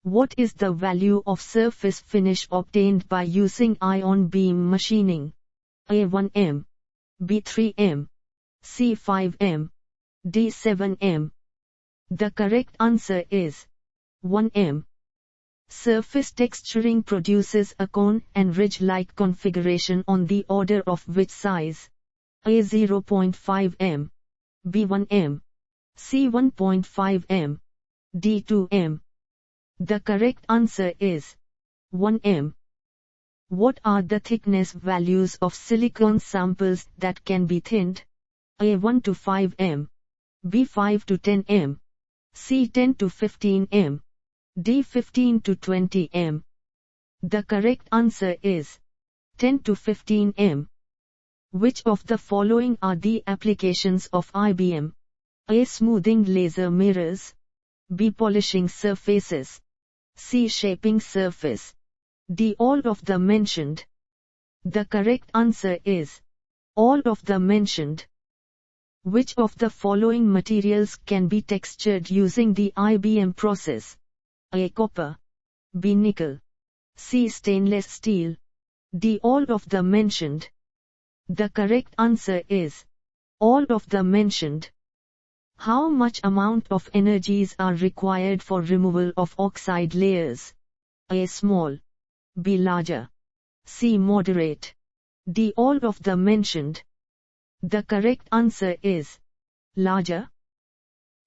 What is the value of surface finish obtained by using ion beam machining? A 1 m, B 3 m, C 5 m, D 7 m. The correct answer is 1 m. Surface texturing produces a cone and ridge-like configuration on the order of which size? A 0.5 m, B 1 m, C 1.5 m, D 2 m. The correct answer is 1 m. What are the thickness values of silicon samples that can be thinned? A 1 to 5 m, B 5 to 10 m, C 10 to 15 m, D 15 to 20 m. The correct answer is 10 to 15 m. Which of the following are the applications of IBM? A. Smoothing laser mirrors, B. Polishing surfaces, C. Shaping surface, D. All of the mentioned. The correct answer is all of the mentioned. Which of the following materials can be textured using the IBM process? A. Copper, B. Nickel, C. Stainless steel, D. All of the mentioned. The correct answer is all of the mentioned. How much amount of energies are required for removal of oxide layers? A. Small, B. Larger, C. Moderate, D. All of the mentioned. The correct answer is larger.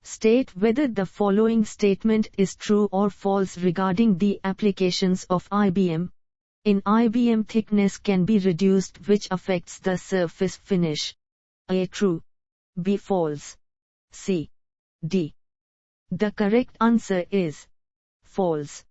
State whether the following statement is true or false regarding the applications of IBM. In IBM, thickness can be reduced, which affects the surface finish. A. True, B. False, C, D. The correct answer is false.